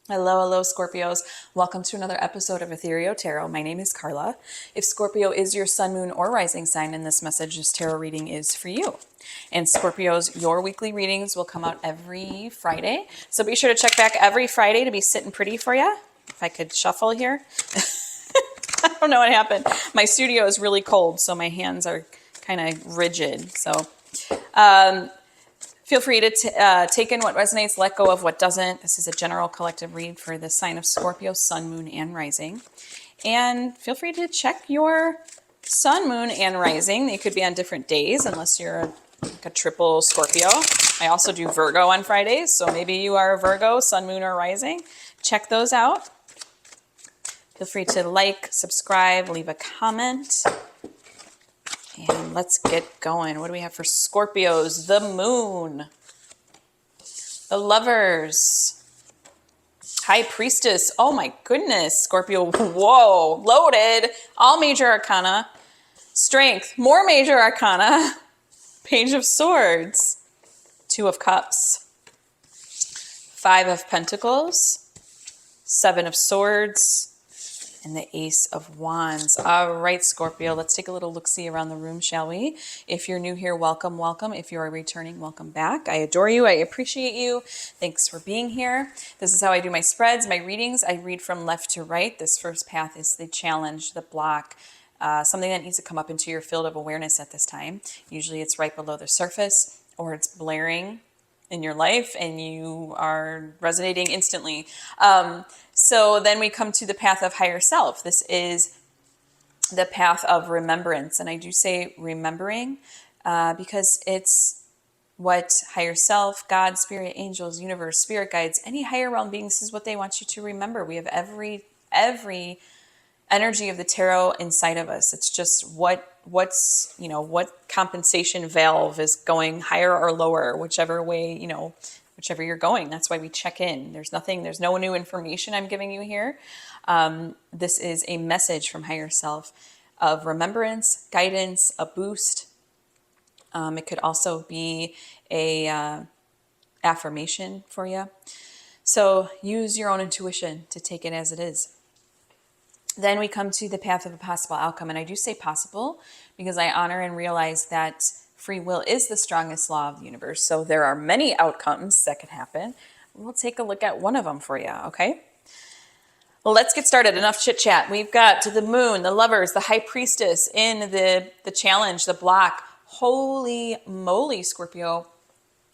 Hello, hello, Scorpios. Welcome to another episode of Ethereal Tarot. My name is Carla. If Scorpio is your sun, moon, or rising sign in this message, this tarot reading is for you. And Scorpios, your weekly readings will come out every Friday. So be sure to check back every Friday to be sitting pretty for you. If I could shuffle here. I don't know what happened. My studio is really cold, so my hands are kind of rigid. So feel free to take in what resonates, let go of what doesn't. This is a general collective read for the sign of Scorpio, sun, moon, and rising. And feel free to check your sun, moon, and rising. They could be on different days unless you're like a triple Scorpio. I also do Virgo on Fridays, so maybe you are a Virgo, sun, moon, or rising. Check those out. Feel free to like, subscribe, leave a comment. And let's get going. What do we have for Scorpios? The moon. The lovers. High priestess. Oh my goodness. Scorpio. Whoa. Loaded. All major arcana. Strength. More major arcana. Page of swords. Two of cups. Five of pentacles. Seven of swords. And the Ace of Wands. All right, Scorpio, let's take a little look-see around the room, shall we? If you're new here, welcome, welcome. If you are returning, welcome back. I adore you. I appreciate you. Thanks for being here. This is how I do my spreads, my readings. I read from left to right. This first path is the challenge, the block, something that needs to come up into your field of awareness at this time. Usually it's right below the surface or it's blaring in your life and you are resonating instantly. So then we come to the path of higher self. This is the path of remembrance. And I do say remembering because it's what higher self, God, spirit, angels, universe, spirit guides, any higher realm beings, this is what they want you to remember. We have every energy of the tarot inside of us. It's just what compensation valve is going higher or lower, whichever way, whichever you're going. That's why we check in. There's no new information I'm giving you here. This is a message from higher self of remembrance, guidance, a boost. It could also be a affirmation for you. So use your own intuition to take it as it is. Then we come to the path of a possible outcome. And I do say possible because I honor and realize that free will is the strongest law of the universe. So there are many outcomes that could happen. We'll take a look at one of them for you, okay? Well, let's get started. Enough chit chat. We've got the moon, the lovers, the high priestess in the challenge, the block. Holy moly, Scorpio.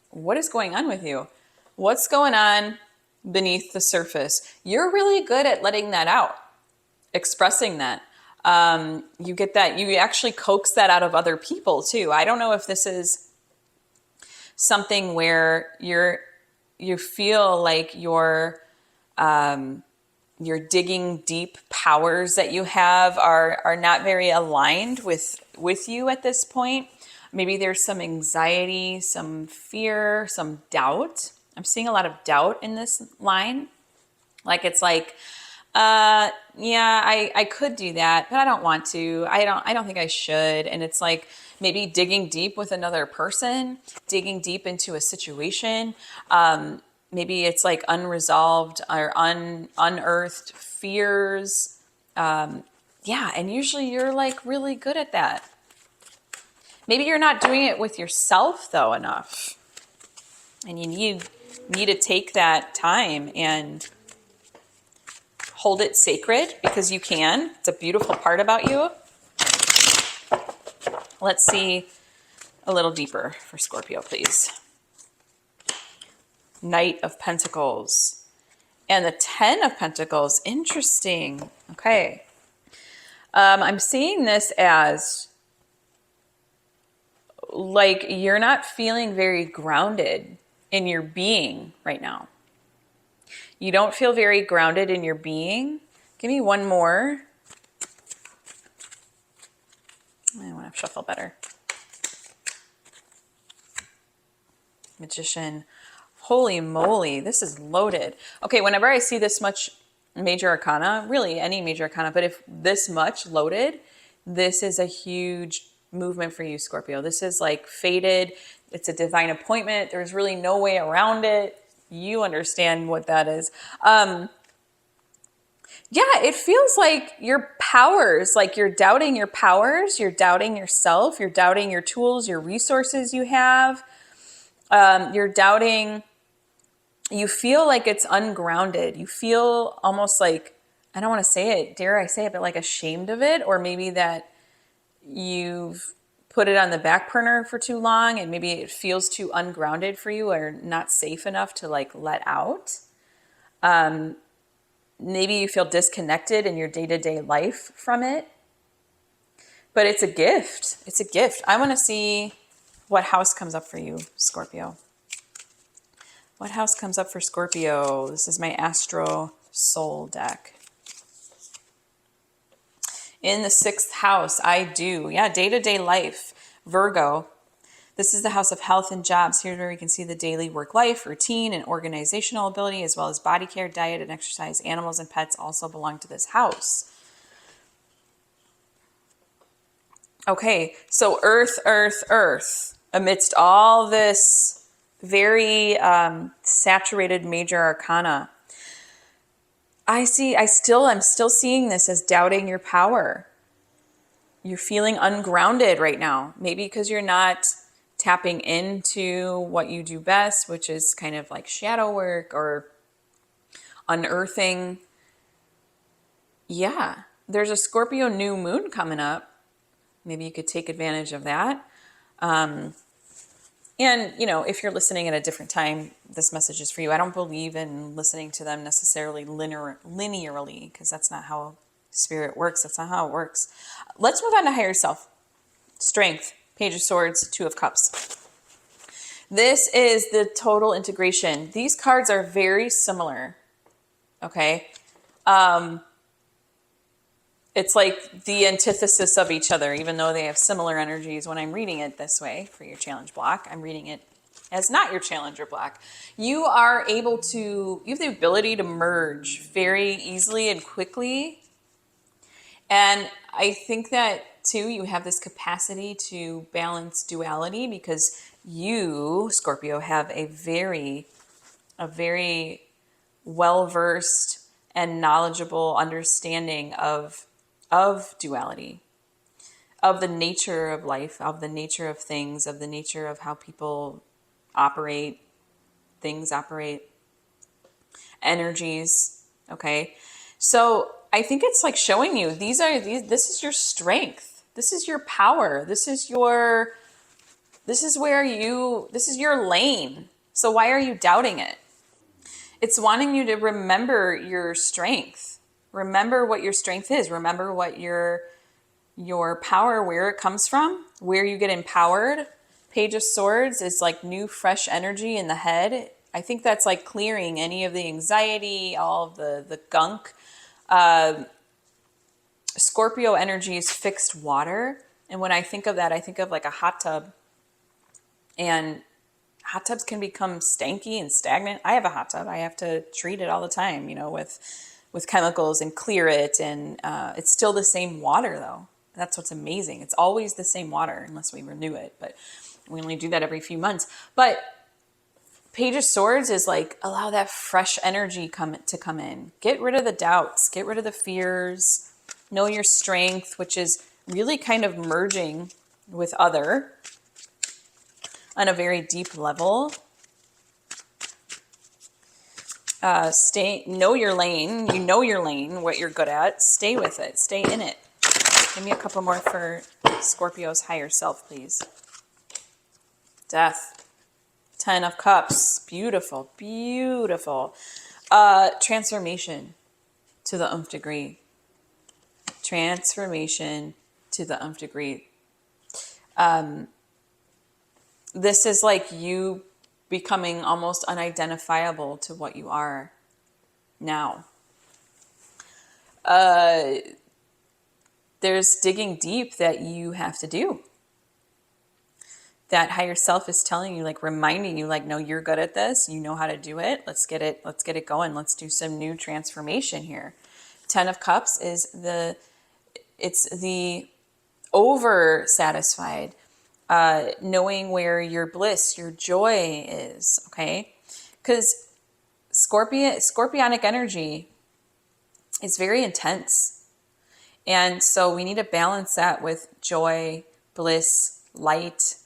What is going on with you? What's going on beneath the surface? You're really good at letting that out. Expressing that. You get that, you actually coax that out of other people too. I don't know if this is something where you feel like your digging deep powers that you have are not very aligned with you at this point. Maybe there's some anxiety, some fear, some doubt. I'm seeing a lot of doubt in this line. Like it's like, I could do that, but I don't want to. I don't think I should. And it's like maybe digging deep with another person, digging deep into a situation. Maybe it's like unresolved or unearthed fears. And usually you're like really good at that. Maybe you're not doing it with yourself though enough. And you need to take that time and hold it sacred because you can. It's a beautiful part about you. Let's see a little deeper for Scorpio, please. Knight of Pentacles and the 10 of Pentacles. Interesting. Okay. I'm seeing this as like you're not feeling very grounded in your being right now. You don't feel very grounded in your being. Give me one more. I want to shuffle better. Magician. Holy moly, this is loaded. Okay, whenever I see this much major arcana, really any major arcana, but if this much loaded, this is a huge movement for you, Scorpio. This is like fated. It's a divine appointment. There's really no way around it. You understand what that is. Yeah, it feels like your powers, like you're doubting your powers, you're doubting yourself, you're doubting your tools, your resources you have. You're doubting, you feel like it's ungrounded. You feel almost like, I don't want to say it, dare I say it, but like ashamed of it, or maybe that you've put it on the back burner for too long and maybe it feels too ungrounded for you or not safe enough to like let out. Maybe you feel disconnected in your day-to-day life from it, but it's a gift. It's a gift. I want to see what house comes up for you, Scorpio. What house comes up for Scorpio? This is my Astro Soul deck. In the 6th house, I do. Yeah, day-to-day life. Virgo. This is the house of health and jobs. Here's where we can see the daily work life, routine, and organizational ability, as well as body care, diet, and exercise. Animals and pets also belong to this house. Okay, so Earth, Earth, Earth. Amidst all this very saturated major arcana, I'm still seeing this as doubting your power. You're feeling ungrounded right now. Maybe because you're not tapping into what you do best, which is kind of like shadow work or unearthing. Yeah, there's a Scorpio new moon coming up. Maybe you could take advantage of that. And, you know, if you're listening at a different time, this message is for you. I don't believe in listening to them necessarily linearly, because that's not how spirit works. That's not how it works. Let's move on to higher self. Strength, Page of Swords, Two of Cups. This is the total integration. These cards are very similar. Okay. It's like the antithesis of each other, even though they have similar energies. When I'm reading it this way for your challenge block, I'm reading it as not your challenger block. You have the ability to merge very easily and quickly. And I think that too, you have this capacity to balance duality because you, Scorpio, have a very well-versed and knowledgeable understanding of duality, of the nature of life, of the nature of things, of the nature of how people operate, things operate, energies. Okay. So I think it's like showing you this is your strength. This is your power. This is your lane. So why are you doubting it? It's wanting you to remember your strength. Remember what your strength is. Remember what your power, where it comes from, where you get empowered. Page of Swords is like new, fresh energy in the head. I think that's like clearing any of the anxiety, all of the gunk. Scorpio energy is fixed water. And when I think of that, I think of like a hot tub. And hot tubs can become stanky and stagnant. I have a hot tub. I have to treat it all the time, with chemicals and clear it. And it's still the same water, though. That's what's amazing. It's always the same water unless we renew it. But we only do that every few months. But Page of Swords is like, allow that fresh energy to come in. Get rid of the doubts. Get rid of the fears. Know your strength, which is really kind of merging with other on a very deep level. Know your lane. You know your lane, what you're good at. Stay with it. Stay in it. Give me a couple more for Scorpio's higher self, please. Death. 10 of Cups. Beautiful. Beautiful. Transformation to the nth degree. Transformation to the nth degree. This is like you becoming almost unidentifiable to what you are now. There's digging deep that you have to do. That higher self is telling you, like reminding you, like, no, you're good at this. You know how to do it. Let's get it going. Let's do some new transformation here. 10 of Cups is the over satisfied, knowing where your bliss, your joy is. Okay. Because Scorpionic energy is very intense. And so we need to balance that with joy, bliss, light,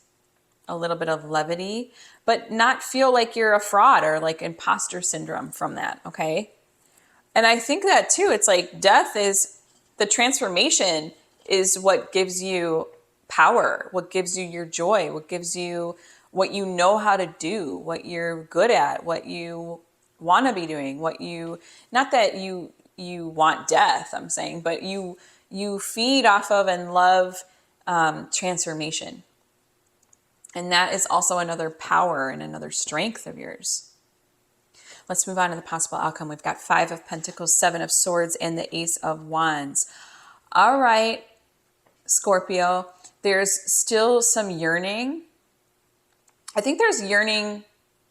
a little bit of levity, but not feel like you're a fraud or like imposter syndrome from that, okay? And I think that too, it's like death is, the transformation is what gives you power, what gives you your joy, what gives you what you know how to do, what you're good at, what you want to be doing, what you, not that you want death, I'm saying, but you feed off of and love transformation. And that is also another power and another strength of yours. Let's move on to the possible outcome. We've got 5 of Pentacles, 7 of Swords, and the Ace of Wands. All right, Scorpio, there's still some yearning. I think there's yearning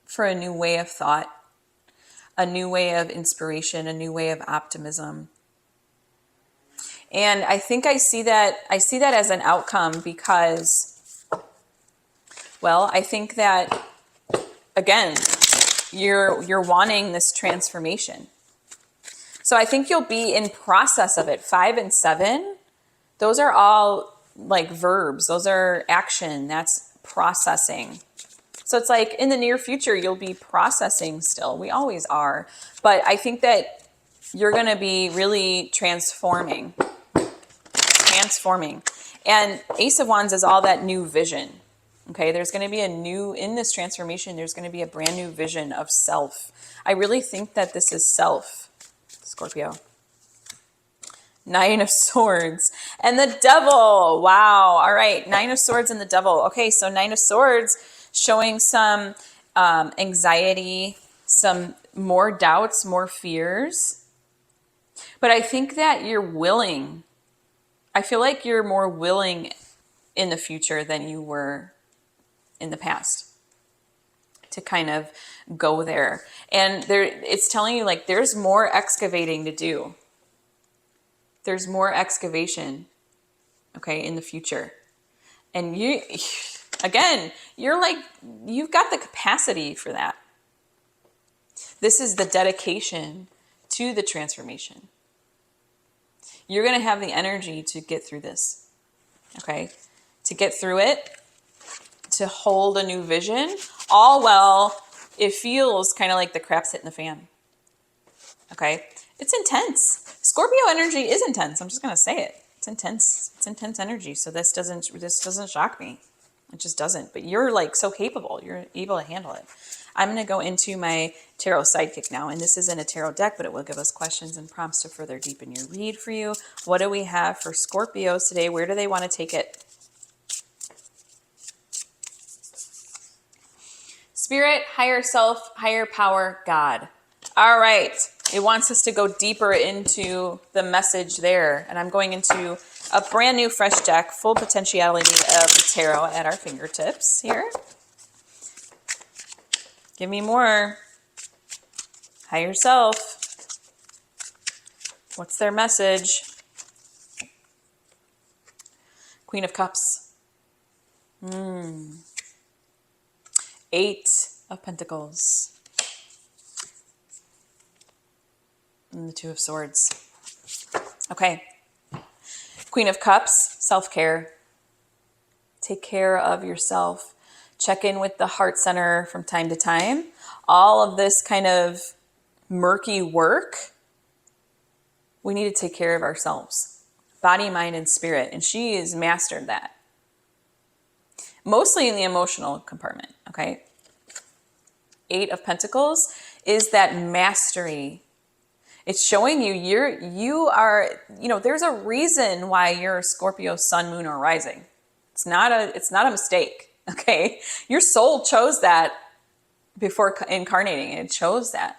for a new way of thought, a new way of inspiration, a new way of optimism. And I think I see that as an outcome because, well, I think that, again, you're wanting this transformation. So I think you'll be in process of it. 5 and 7, those are all like verbs. Those are action. That's processing. So it's like in the near future, you'll be processing still. We always are. But I think that you're going to be really transforming. And Ace of Wands is all that new vision. Okay, there's going to be in this transformation, there's going to be a brand new vision of self. I really think that this is self, Scorpio. 9 of Swords and the Devil. Wow. All right. 9 of Swords and the Devil. Okay. So 9 of Swords showing some anxiety, some more doubts, more fears. But I think that you're willing. I feel like you're more willing in the future than you were in the past to kind of go there. And it's telling you like there's more excavating to do. There's more excavation, okay, in the future. And you're like, you've got the capacity for that. This is the dedication to the transformation. You're going to have the energy to get through this, okay? To get through it, to hold a new vision, all while it feels kind of like the crap's hitting the fan, okay? It's intense. Scorpio energy is intense. I'm just going to say it. It's intense. It's intense energy. So this doesn't shock me. It just doesn't. But you're like so capable. You're able to handle it. I'm going to go into my tarot sidekick now. And this isn't a tarot deck, but it will give us questions and prompts to further deepen your read for you. What do we have for Scorpios today? Where do they want to take it? Spirit, higher self, higher power, God. All right. It wants us to go deeper into the message there. And I'm going into a brand new fresh deck, full potentiality of the tarot at our fingertips here. Give me more. Higher self. What's their message? Queen of Cups. 8 of Pentacles. And the 2 of Swords. Okay. Queen of Cups, self-care. Take care of yourself. Check in with the heart center from time to time. All of this kind of murky work, we need to take care of ourselves. Body, mind, and spirit. And she has mastered that. Mostly in the emotional compartment, okay? 8 of Pentacles is that mastery. It's showing you are, there's a reason why you're a Scorpio sun, moon, or rising. It's not a mistake, okay? Your soul chose that before incarnating. It chose that.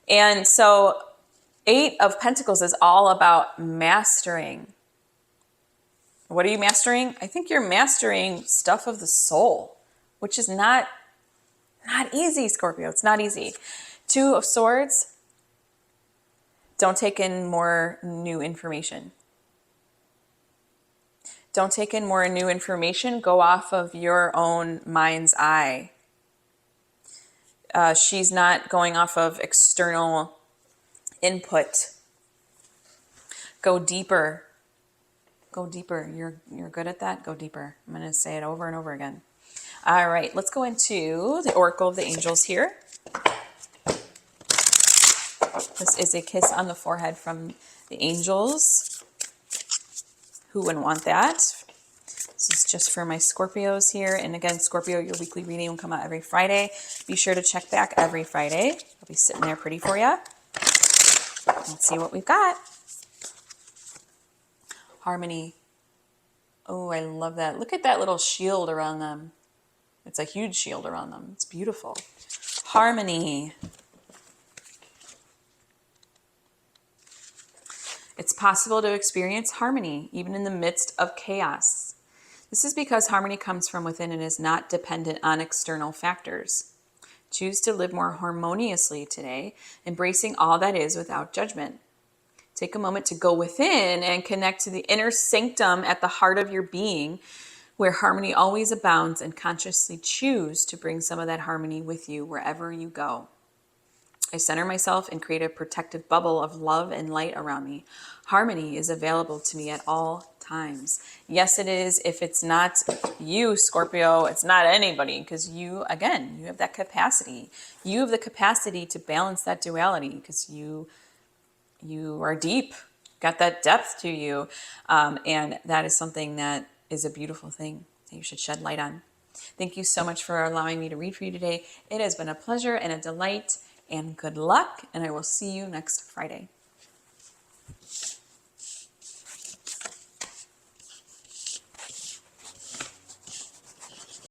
And so 8 of Pentacles is all about mastering. What are you mastering? I think you're mastering stuff of the soul, which is not easy, Scorpio. It's not easy. 2 of Swords. Don't take in more new information. Don't take in more new information. Go off of your own mind's eye. she's not going off of external input. Go deeper. Go deeper. You're good at that. Go deeper. I'm going to say it over and over again. All right, let's go into the Oracle of the Angels here. This is a kiss on the forehead from the angels. Who wouldn't want that? This is just for my Scorpios here. And again, Scorpio, your weekly reading will come out every Friday. Be sure to check back every Friday. I'll be sitting there pretty for you. Let's see what we've got. Harmony. Oh, I love that. Look at that little shield around them. It's a huge shield around them. It's beautiful. Harmony. It's possible to experience harmony even in the midst of chaos. This is because harmony comes from within and is not dependent on external factors. Choose to live more harmoniously today, embracing all that is without judgment. Take a moment to go within and connect to the inner sanctum at the heart of your being, where harmony always abounds, and consciously choose to bring some of that harmony with you wherever you go. I center myself and create a protective bubble of love and light around me. Harmony is available to me at all times. Yes, it is. If it's not you, Scorpio, it's not anybody, because you, again, you have that capacity. You have the capacity to balance that duality because you are deep, got that depth to you. And that is something that is a beautiful thing that you should shed light on. Thank you so much for allowing me to read for you today. It has been a pleasure and a delight, and good luck. And I will see you next Friday.